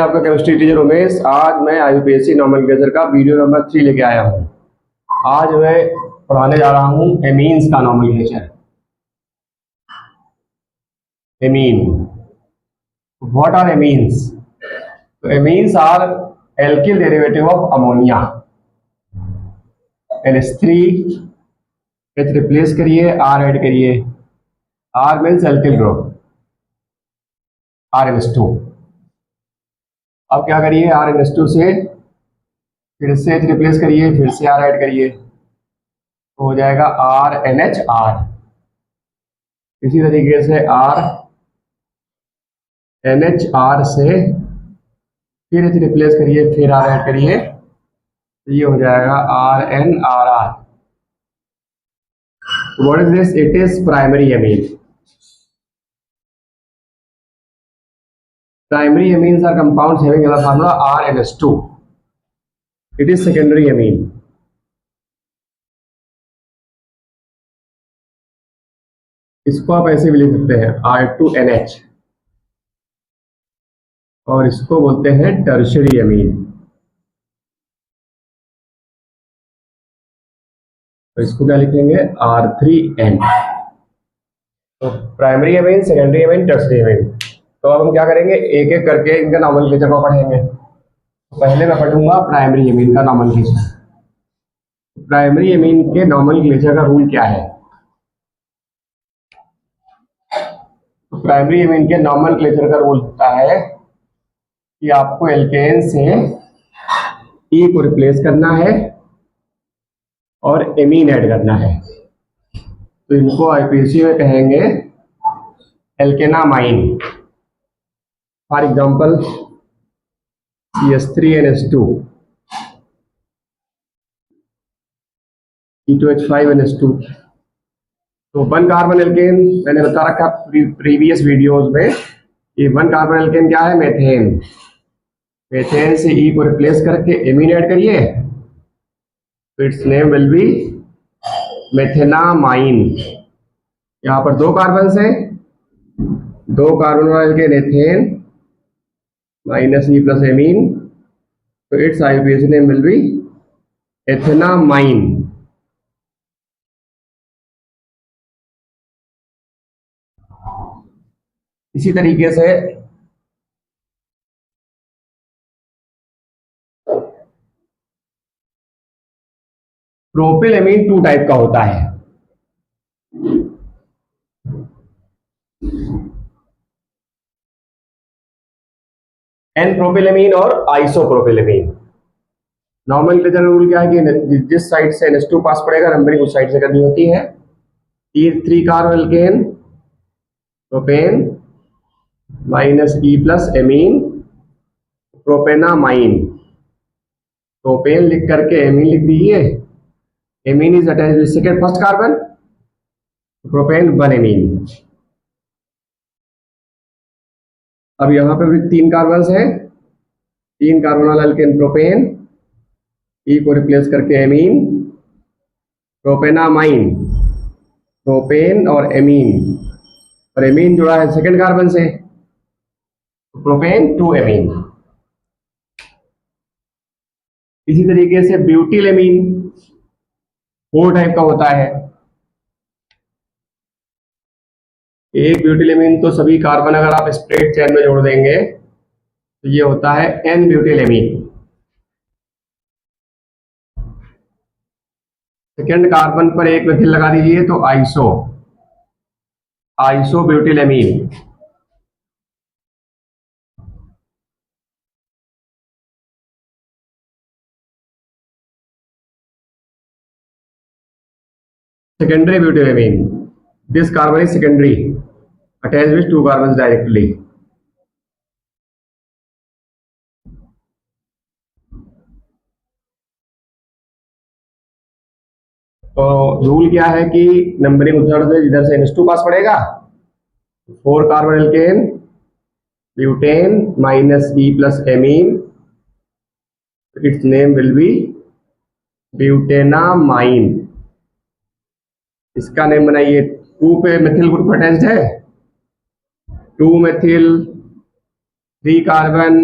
आपका chemistry teacher Umesh. आज मैं आईयूपीएससी नॉमेनक्लेचर का वीडियो नंबर 3 लेके आया हूँ। आज मैं पढ़ाने जा रहा हूँ एमीन्स का nomenclature. Amine, what are amines? तो amines are alkyl derivative of ammonia. NH3 H replace करिए, R ऐड करिए। R means alkyl group, RNH2। अब क्या करिए, RNH2 से फिर से H रिप्लेस करिए, फिर से R ऐड करिए, तो हो जाएगा RNHR। इसी तरीके से RNHR से फिर H रिप्लेस करिए, फिर R ऐड करिए, तो ये हो जाएगा RNRR। What is this? It is primary amine. Primary amines are compounds having a formula RNH2. It is secondary amine. इसको आप ऐसे भी लिख सकते हैं R2NH, और इसको बोलते हैं टर्शियरी अमीन। तो इसको क्या लिखेंगे? R3N। तो primary amine, secondary amine, tertiary amine. तो अब हम क्या करेंगे, एक एक करके इनका नॉमेनक्लेचर को पढ़ेंगे। पहले मैं पढ़ूंगा प्राइमरी अमीन का नॉमेनक्लेचर। प्राइमरी अमीन के नॉमेनक्लेचर का रूल क्या है? तो प्राइमरी अमीन के नॉमेनक्लेचर का रूल होता है कि आपको एल्केन से ई को रिप्लेस करना है और एमीन ऐड करना है। तो इनको आईपीसी में कहेंगे एल्केनामाइन। For example CH3NH2, C2H5NH2। तो वन कार्बन एल्केन मैंने बता रखा प्रीवियस वीडियोस में, ये वन कार्बन एल्केन क्या है? मेथेन। मेथेन से ई को रिप्लेस करके एमीन ऐड करिए, तो its name will be methanamine. यहाँ पर दो कार्बन हैं, दो कार्बन वाला एल्केन एथेन माइनस ई प्लस एमीन, तो its IUPAC name will be ethanamine. इसी तरीके से प्रोपिलेमीन 2 टाइप का होता है। एन प्रोपिलेमीन और आइसोप्रोपिलेमीन। नॉमेनक्लेचर रूल क्या है कि जिस साइड से NH2 पास पड़ेगा, नंबरिंग उस साइड से करनी होती है। 3 कार्बन एल्केन प्रोपेन माइनस ई प्लस एमीन प्रोपेनामाइन। प्रोपेन लिख करके एमीन लिख दीजिए। Amine is attached with second first carbon, propane 1 amine. अब यहाँ पे भी 3 कार्बन हैं, 3 कार्बन वाला एल्केन प्रोपेन, ई को रिप्लेस करके एमीन प्रोपेनामाइन, प्रोपेन और एमीन, और एमीन जुड़ा है सेकंड कार्बन से, प्रोपेन 2 एमीन। इसी तरीके से ब्यूटिलेमीन 4 टाइप का होता है। एक ब्यूटिलेमीन तो सभी कार्बन अगर आप स्ट्रेट चेन में जोड़ देंगे तो ये होता है N ब्यूटिलेमीन। सेकेंड कार्बन पर एक मिथिल लगा दीजिए तो isobutylamine. Secondary butylamine, this carbon is secondary attached with 2 carbons directly. तो रूल क्या है कि नंबरिंग उधर से इधर से NH2 पास पड़ेगा, 4 carbon alkane butane minus E plus amine, its name will be butanamine. इसका नेम बनाइए। 2 पे मिथिल ग्रुप अटैच्ड है, 2 methyl 3 carbon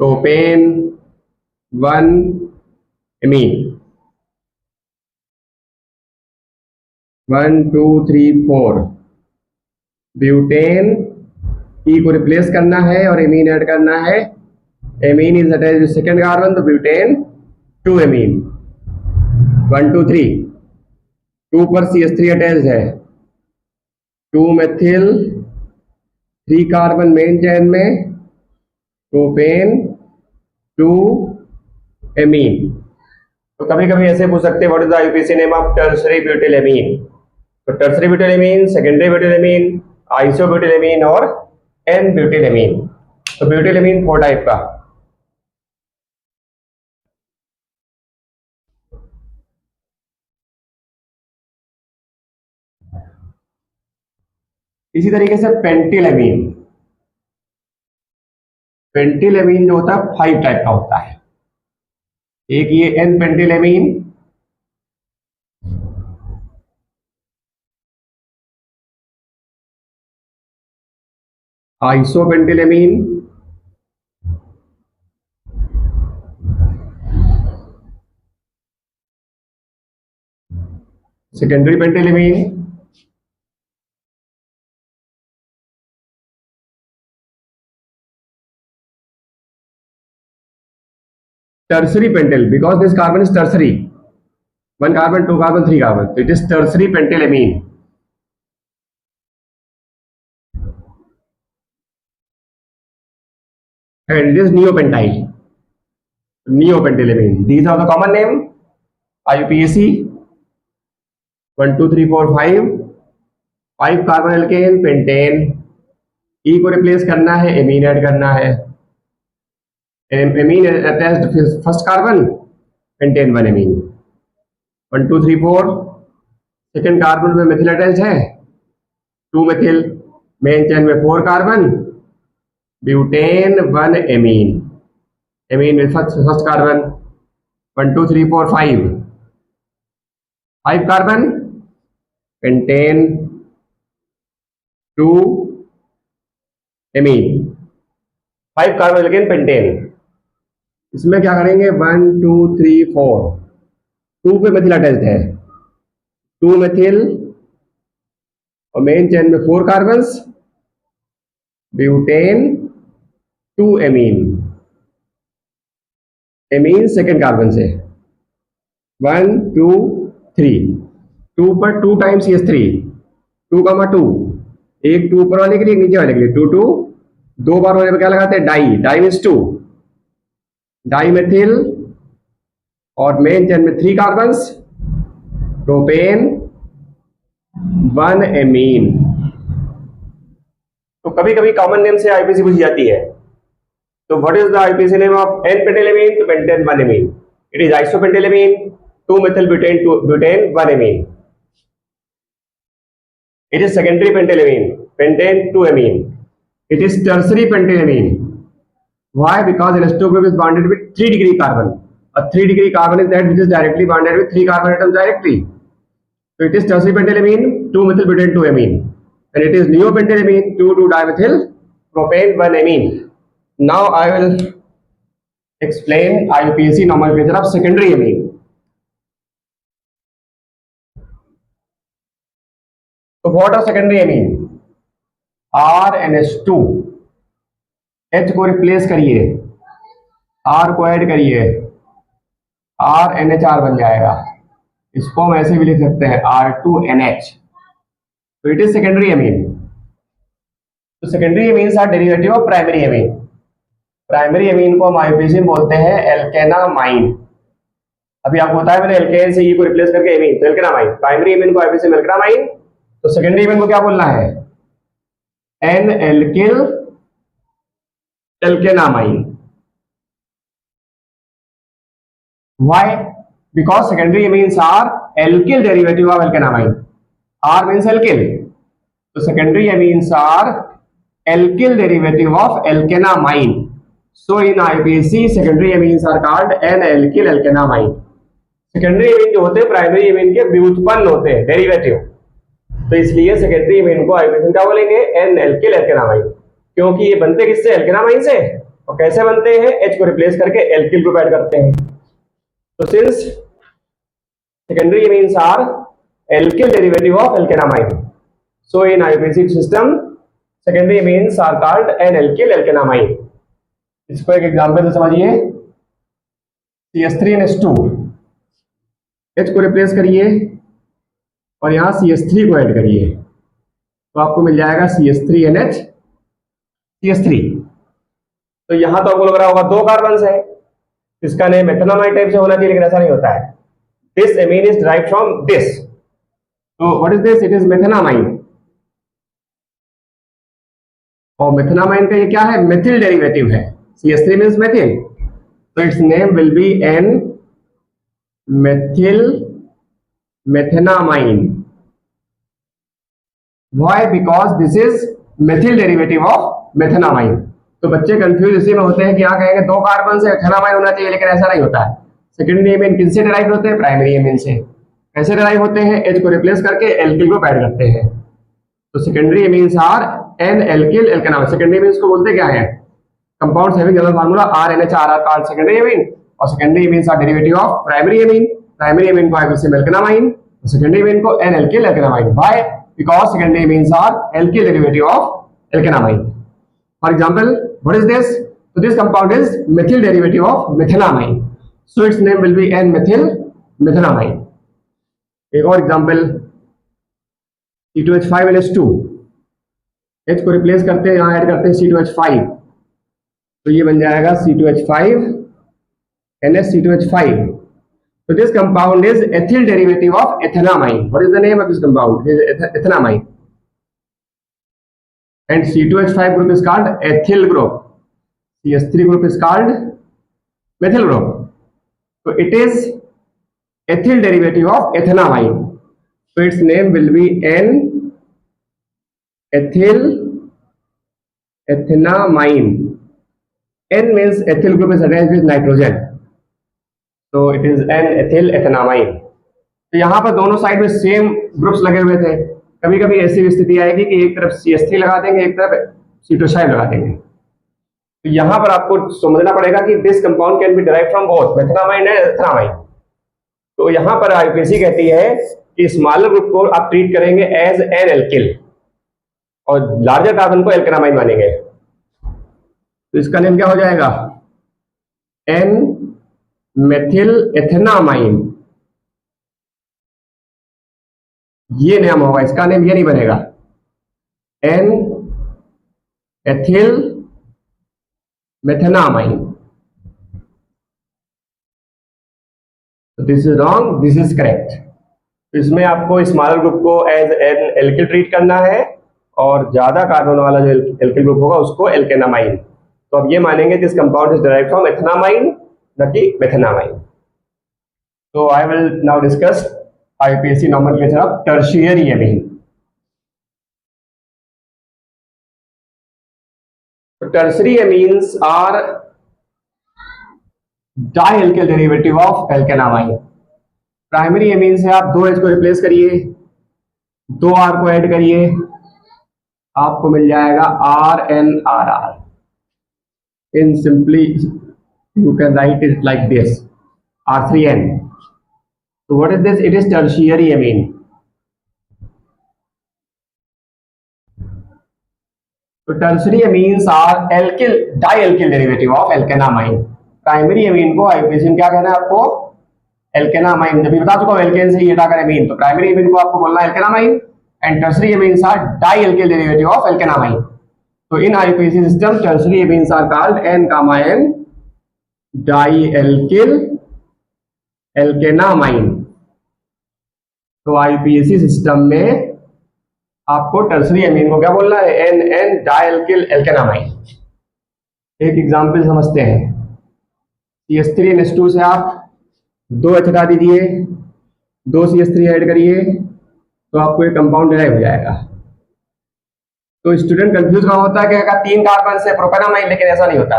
propane 1 amine, 1 2 3 4, butane E को रिप्लेस करना है और एमीन ऐड करना है। Amine is attached with second carbon, तो ब्यूटेन 2 एमीन, 1 2 3, 2 पर CH3 अटैच्ड है, 2 मेथिल, 3 कार्बन मेन चेन में, प्रोपेन 2 एमीन। तो कभी कभी ऐसे पूछ सकते हैं what is the IUPAC name of tertiary butyl amine. तो tertiary butyl amine, secondary butyl amine, iso butyl amine और एन ब्यूटिल एमीन। तो ब्यूटिल एमीन 4 टाइप का। इसी तरीके से पेंटिल एमीन, पेंटिल एमीन जो होता है 5 टाइप का होता है। एक ये n pentyl amine, iso pentyl amine, secondary pentyl amine, tertiary pentyl, because this carbon is tertiary, 1 carbon 2 carbon 3 carbon, so it is tertiary pentylamine. And it is neopentyl, neopentylamine. These are the common name. IUPAC 1 2 3 4 5 carbon alkene pentane, ई को replace करना है, amine add करना है। Amine attached first carbon, pentane 1 amine, 1 2 3 4, second carbon में methyl attach है, 2 methyl, main chain में 4 carbon, butane 1 amine, amine में first carbon, 1 2 3 4 5 carbon, pentane 2 amine, 5 carbon लेकिन पेंटेन। इसमें क्या करेंगे 1 2 3 4, 2 पे मेथिल अटैच्ड है, 2 मेथिल और मेन चेन में 4 carbons, butane 2 amine, amine second carbon से 1 2 3, 2 पर 2 टाइम्स CH3, 2 एक 2 ऊपर वाले के लिए एक नीचे वाले के लिए 2 2, 2 बार होने पर क्या लगाते हैं di, di means 2, di methyl और मेन चेन में 3 कार्बन्स, प्रोपेन 1 एमीन। तो कभी कभी कॉमन नेम से आईपीसी पूछी जाती है। तो what is the IUPAC name of N pentylamine? तो pentane 1 amine. It is isopentylamine 2 methyl butane 2 butane 1 amine. It is secondary pentylamine, pentane 2 amine. It is tertiary pentylamine. Why? Because elasto group is bonded with 3 degree carbon. A 3 degree carbon is that which is directly bonded with 3 carbon atoms directly. So it is tertiary pentylamine 2 methyl butane 2 amine. And it is neopentylamine 2 dimethyl propane 1 amine. Now I will explain IUPAC nomenclature of secondary amine. तो what are secondary amine? RNH2, H को replace करिए, R को add करिए, RNHR बन जाएगा। इसको हम ऐसे भी लिख सकते हैं R2NH। तो इट इज सेकेंडरी एमीन। तो secondary amines are derivative of primary amine. Primary amine को हम आईयूपीएसी में बोलते हैं एल्केनामाइन। अभी आपको बताया मैंने एल्केन से ई को रिप्लेस करके एमीन, तो एल्केनामाइन। प्राइमरी एमीन को आईयूपीएसी में एल्केनामाइन। तो सेकेंडरी एमीन को क्या बोलना है? N alkyl alkanamine. Why? Because secondary amines are alkyl derivative of alkanamine. R means alkyl, तो secondary amines are alkyl derivative of alkanamine. So in IUPAC secondary amines are called N alkyl alkanamine. Secondary amine जो होते हैं primary amine के व्युत्पन्न होते हैं, derivative. तो इसलिए सेकेंडरी एमीन को आईयूपीएसी क्या बोलेंगे? N alkyl alkanamine. क्योंकि ये बनते किससे? एल्केनामाइन से। और कैसे बनते हैं, H को रिप्लेस करके एल्किल ग्रुप ऐड करते हैं। तो since secondary amines are alkyl derivative of alkanamine, so in IUPAC system secondary amines are called N alkyl alkanamine. इसको एक एग्जांपल से समझिए, CH3NH2, H को रिप्लेस करिए और यहाँ CH3 को ऐड करिए, तो आपको मिल जाएगा CH3NH CH3। तो यहां तो आपको लग रहा होगा दो कार्बन है, इसका नेम एथेनामाइड टाइप से होना चाहिए, लेकिन ऐसा नहीं होता है। This amine is derived from this, तो what is this, it is methanamine. और मेथेनामाइन का ये क्या है, मेथिल डेरिवेटिव है। CH3 मींस मेथिल, तो its name will be N methyl methanamine. Why, because this is methyl derivative of methanamine. तो बच्चे कंफ्यूज इसी में होते हैं कि यहाँ कहेंगे दो कार्बन से एथेनामाइन होना चाहिए, लेकिन ऐसा नहीं होता है। सेकेंडरी एमीन किनसे डिराइव होते हैं, प्राइमरी एमीन से। कैसे डिराइव होते हैं, H को रिप्लेस करके एल्किल ग्रुप ऐड करते हैं। तो secondary amines are N alkyl alkanamine. Secondary amines को बोलते क्या है, compounds having general formula RNH called secondary amine, और secondary amines are derivative of primary amine. Primary amine को आईयूपीएसी में एल्केनामाइन, सेकेंडरी एमीन को N alkyl alkanamine. Why, because secondary amines are alkyl derivative of alkanamine. For example, what is this? So this compound is methyl derivative of methenamine. So its name will be N-methyl methenamine. एक और example, C2H5NH2, H को replace करते हैं, यहाँ add करते हैं C2H5, तो ये बन जाएगा C2H5NH2H5. So this compound is ethyl derivative of ethenamine. What is the name of this compound? It is ethenamine. And C2H5 group is called ethyl group. CH3 group is called methyl group. So it is ethyl derivative of ethenamine. So its name will be N-ethyl ethenamine. N means ethyl group is attached with nitrogen. So it is N-ethyl ethenamine. तो यहाँ पर दोनों side में same groups लगे हुए थे। कभी कभी ऐसी स्थिति आएगी कि एक तरफ CH3 लगा देंगे, एक तरफ C2H5 लगा देंगे। तो यहां पर आपको समझना पड़ेगा कि this compound can be derived from both methanamine and ethanamine. तो यहां पर आईयूपीएसी कहती है कि स्मॉलर ग्रुप को आप ट्रीट करेंगे एज एन एल्किल और लार्जर कार्बन को एल्केनामाइन मानेंगे। तो इसका नेम क्या हो जाएगा, एन मेथिल एथेनामाइन। ये नाम होगा, इसका नेम ये नहीं बनेगा, N ethyl methanamine. This is wrong, this is correct. इसमें आपको स्मॉलर ग्रुप को एज एन एल्किल ट्रीट करना है और ज्यादा कार्बन वाला जो एल्किल ग्रुप होगा उसको एल्केनामाइन। तो अब ये मानेंगे this compound is derived from ethanamine, न कि मेथेनामाइन। तो I will now discuss IUPAC nomenclature of tertiary amine. Tertiary amines are dialkyl derivative of alkanamine. Primary amine से आप 2H को रिप्लेस करिए, 2R को ऐड करिए, आपको मिल जाएगा RnRr। In simply you can write it like this, R3n। So what is this? It is tertiary amine. So tertiary amines are alkyl dialkyl derivative of alkenamine. Primary amine को IUPAC में क्या कहना है आपको, एल्केनामाइन। जब भी बता चुका हूं एल्केन से ये हटाकर एमीन, तो प्राइमरी एमीन को आपको बोलना है alkanamine and tertiary amines are dialkyl derivative of alkanamine. तो in IUPAC system tertiary amines are called N, dialkyl alkanamine. तो आईयूपीएसी सिस्टम में आपको टर्शियरी एमीन को क्या बोलना है, N डाइएल्किल एल्केनामाइन। एक एग्जांपल समझते हैं, CH3NH2 से आप 2H हटा दीजिए, 2 CH3 ऐड करिए, तो आपको एक कंपाउंड डिराइव हो जाएगा। तो स्टूडेंट कंफ्यूज कहाँ होता है कि 3 कार्बन से प्रोपेनामाइन, लेकिन ऐसा नहीं होता।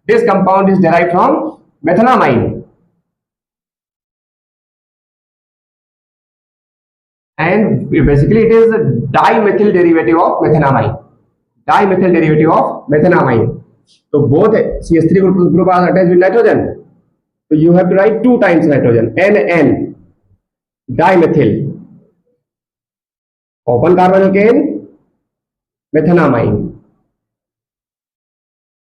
This compound is derived from methanamine and basically it is a dimethyl derivative of methenamine. Dimethyl derivative of methenamine. तो both CH3 group are attached with nitrogen. So you have to write 2 times nitrogen, NN dimethyl. Open carbon again, मेथेनामाइन.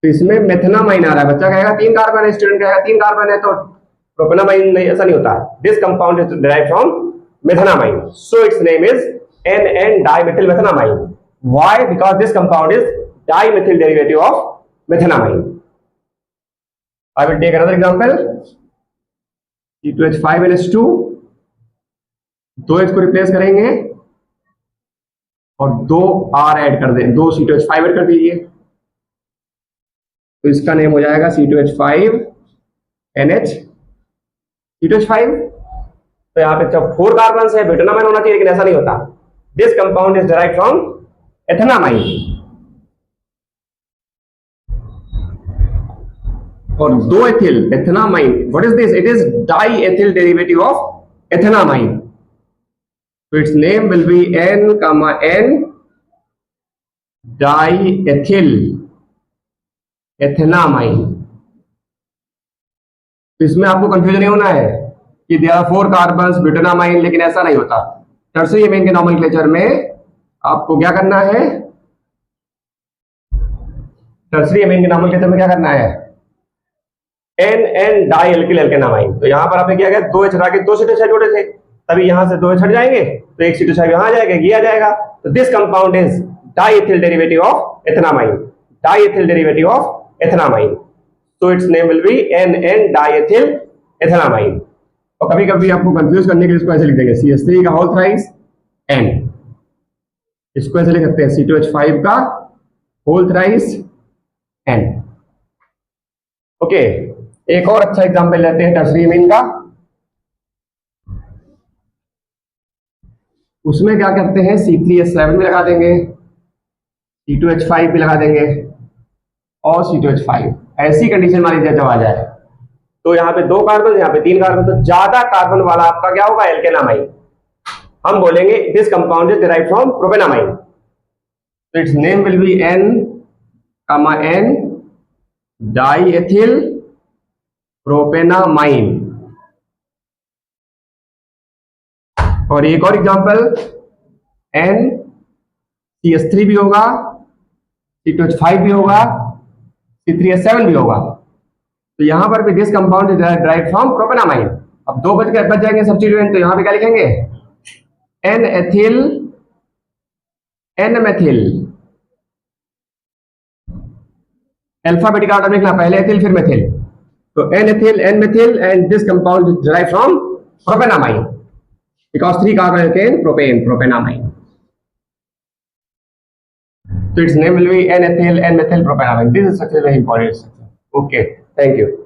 तो इसमें मेथेनामाइन आ रहा है. बच्चा कहेगा 3 carbon है, student कहेगा 3 carbon है, तो प्रोपेनामाइन नहीं, ऐसा नहीं होता. This compound is derived from methanamine, so its name is NN dimethyl methenamine. Why? Because this compound is dimethyl derivative of methenamine. I will take another example. C2H5NH2, 2H को replace करेंगे और 2 R add कर दें, 2 C2H5 add कर दीजिए, तो इसका name हो जाएगा C2H5NH. C2H5, तो यहाँ पे जब 4 कार्बन है ब्यूटेनामाइन होना चाहिए, लेकिन ऐसा नहीं होता. This compound is derived from ethanamine. और 2 ethyl ethanamine, what is this? It is diethyl derivative of ethanamine. So its name will be N, N diethyl ethenamine. तो इसमें आपको कंफ्यूजन नहीं होना है कि देयर आर 4 कार्बन्स ब्यूटेनामाइन, लेकिन ऐसा नहीं होता. टर्सरी एमीन के नोमेनक्लेचर में आपको क्या करना है? टर्सरी एमीन के नोमेनक्लेचर में क्या करना है? NN डाइएल्किल alkanamine. तो यहां पर आपने क्या किया? 2 H हटा के 2 C2H जोड़े थे, तभी यहां से 2 H हट जाएंगे तो एक C2H यहां आ जाएगा, ये आ जाएगा. तो this compound is diethyl derivative of ethanamine, diethyl derivative of ethanamine. So its name will be NN diethyl ethanamine. और कभी कभी आपको कंफ्यूज करने के लिए इसको ऐसे लिख देंगे, CH3 का होल थ्राइस N. इसको ऐसे लिख सकते हैं, C2H5 का होल थ्राइस N. ओके, एक और अच्छा एग्जांपल लेते हैं टर्सरी एमीन का. उसमें क्या करते हैं? C3H7 भी लगा देंगे, C2H5 भी लगा देंगे और C2H5. ऐसी कंडीशन मान लीजिए जब आ जाए तो यहाँ पे 2 कार्बन, यहाँ पे 3 कार्बन, तो ज्यादा कार्बन वाला आपका क्या होगा? एल्केनामाइन. हम बोलेंगे this compound is derived from propanamine. तो its name will be N, N diethyl propanamine. और एक और एग्जांपल, N CH3 भी होगा, C2H5 भी होगा, C3H7 भी होगा. तो यहां पर भी this compound is derived from propanamine. अब 2 बच जाएंगे सब्स्टिट्यूएंट, तो यहां पे क्या लिखेंगे? N ethyl N methyl. Alphabetic order में लिखना, पहले एथिल फिर मेथिल. तो N ethyl N methyl, and this compound is derived from propanamine because 3 carbon alkane propane, propenamine. So its name will be N-ethyl N-methyl propenamine. This is such a very important structure. Okay, thank you.